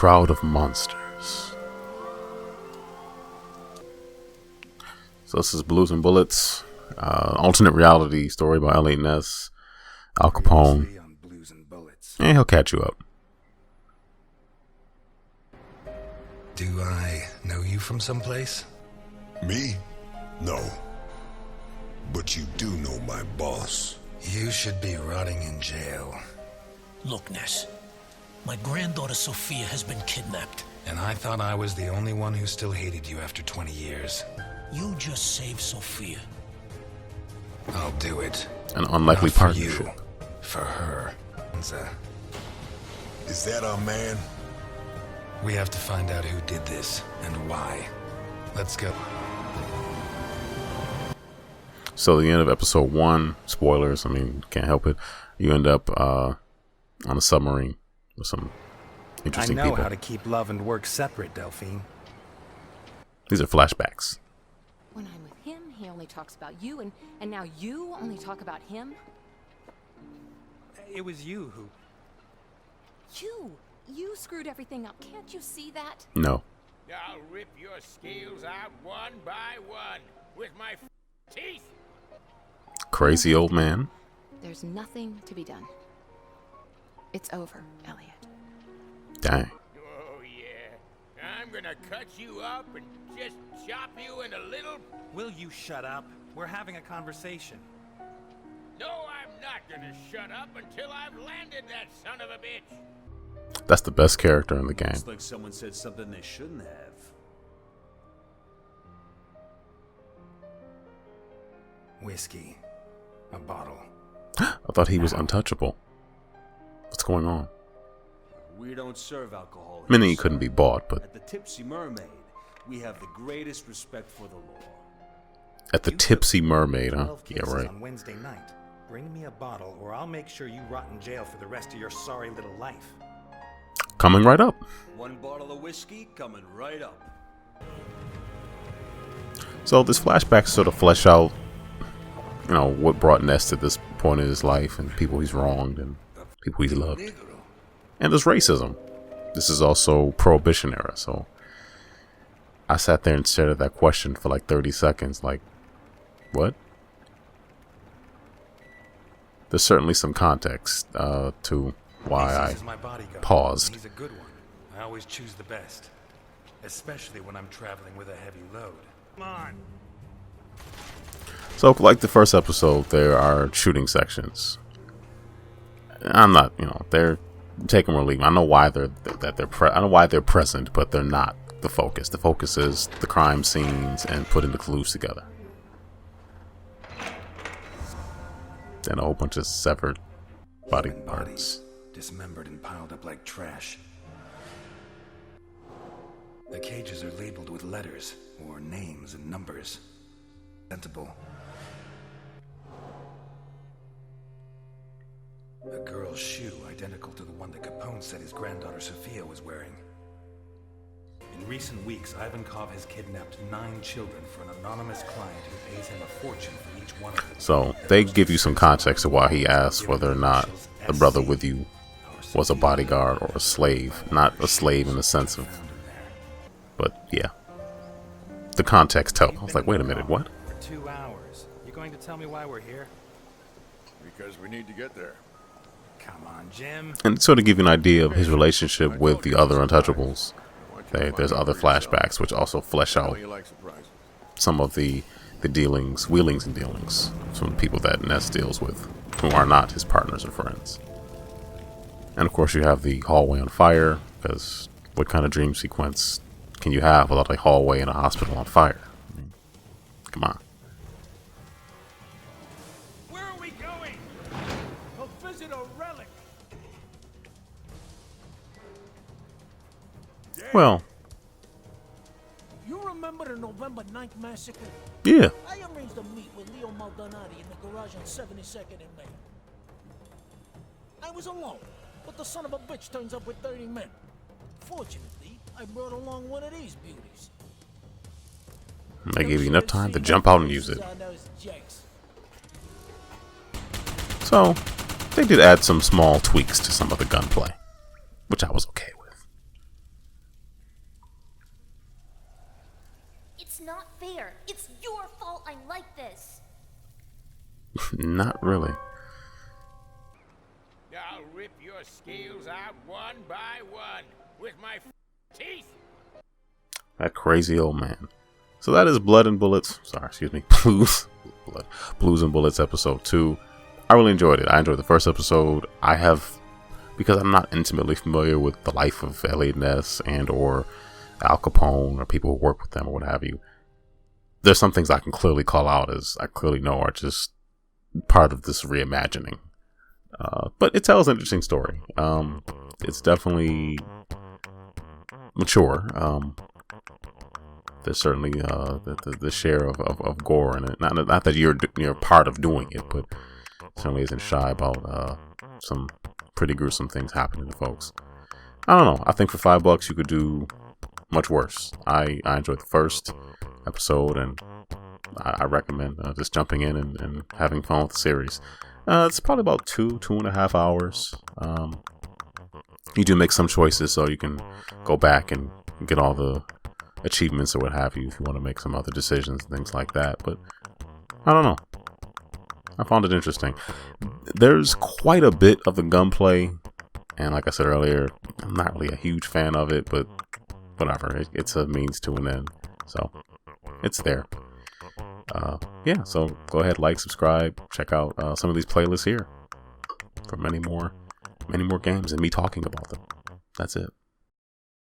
crowd of monsters. So this is Blues and Bullets, alternate reality story by Elliot, Ness, Al Capone, and he'll catch you up. Do I know you from someplace? Me? No. But you do know my boss. You should be rotting in jail. Look, Ness. My granddaughter Sophia has been kidnapped. And I thought I was the only one who still hated you after 20 years. You just saved Sophia. I'll do it. An unlikely Not for partnership. you. For her. Is that our man? We have to find out who did this and why. Let's go. So the end of episode 1, spoilers, I mean, can't help it. You end up on a submarine with some interesting people. I know how to keep love and work separate, Delphine. These are flashbacks. When I'm with him, he only talks about you, and now you only talk about him? It was you who... You screwed everything up. Can't you see that? No. I'll rip your scales out one by one with my teeth. Crazy old man. There's nothing to be done. It's over, Elliot. Dang. Oh, yeah. I'm gonna cut you up and just chop you into little... Will you shut up? We're having a conversation. No, I'm not gonna shut up until I've landed that son of a bitch. That's the best character in the game. It's like someone said something they shouldn't have. Whiskey. A bottle. I thought he was untouchable. What's going on? We don't serve alcohol. Meaning he couldn't be bought, but... At the Tipsy Mermaid, we have the greatest respect for the law. At the Tipsy Mermaid, huh? 12 Yeah, cases right. on Wednesday night. Bring me a bottle, or I'll make sure you rot in jail for the rest of your sorry little life. Coming right up. One bottle of whiskey coming right up. So this flashback sort of flesh out, you know, what brought Ness to this point in his life and people he's wronged and people he's loved. And there's racism. This is also Prohibition era, so I sat there and stared at that question for like 30 seconds, like, what? There's certainly some context to why I He's my bodyguard. paused. He's a good one. I always choose the best. Especially when I'm traveling with a heavy load. Come on. So, like the first episode, there are shooting sections. I'm not, you know, they're taking or leaving. I know why I know why they're present, but they're not the focus. The focus is the crime scenes and putting the clues together. Then a whole bunch of severed body Human parts. bodies, dismembered and piled up like trash. The cages are labeled with letters or names and numbers. Presentable. A girl's shoe identical to the one that Capone said his granddaughter Sophia was wearing. In recent weeks, Ivankov has kidnapped 9 children for an anonymous client who pays him a fortune for each one of them. So they give you some context to why he asked whether or not the brother with you was a bodyguard or a slave. Not a slave in the sense of, but yeah. The context helped. I was like, wait a minute, what? For 2 hours. You going to tell me why we're here? Because we need to get there. Come on, Jim. And sort of give you an idea of his relationship with the other Untouchables. There's other flashbacks which also flesh out some of the dealings, wheelings and dealings from the people that Ness deals with, who are not his partners or friends. And of course you have the hallway on fire, because what kind of dream sequence can you have without a hallway in a hospital on fire? I mean, come on. Where are we going? To visit a relic. Well, You remember the November 9th massacre? yeah. I arranged a meet with Leo Maldonati in the garage on 72nd and Main. I was alone, but the son of a bitch turns up with 30 men. Fortunately, I brought along one of these beauties. They gave you enough time to jump out and use it. So, they did add some small tweaks to some of the gunplay, which I was okay with. It's not fair. It's your fault I'm like this. Not really. I'll rip your scales out one by one with my teeth. That crazy old man. So that is Blood and Bullets. Sorry, excuse me. Blues and Bullets episode 2. I really enjoyed it. I enjoyed the first episode. Because I'm not intimately familiar with the life of Elliot Ness and or Al Capone or people who work with them or what have you. There's some things I can clearly call out as I clearly know are just part of this reimagining. But it tells an interesting story. It's definitely mature. There's certainly the share of gore in it. Not that you're part of doing it, but certainly isn't shy about some pretty gruesome things happening to folks. I don't know. I think for $5 you could do much worse. I enjoyed the first episode, and I recommend just jumping in and having fun with the series. It's probably about 2.5 hours. You do make some choices, so you can go back and get all the achievements or what have you if you want to make some other decisions and things like that. But I don't know. I found it interesting. There's quite a bit of the gunplay, and like I said earlier, I'm not really a huge fan of it, but whatever. It's a means to an end, so it's there. Yeah, so go ahead, like, subscribe, check out some of these playlists here for many more games and me talking about them. That's it.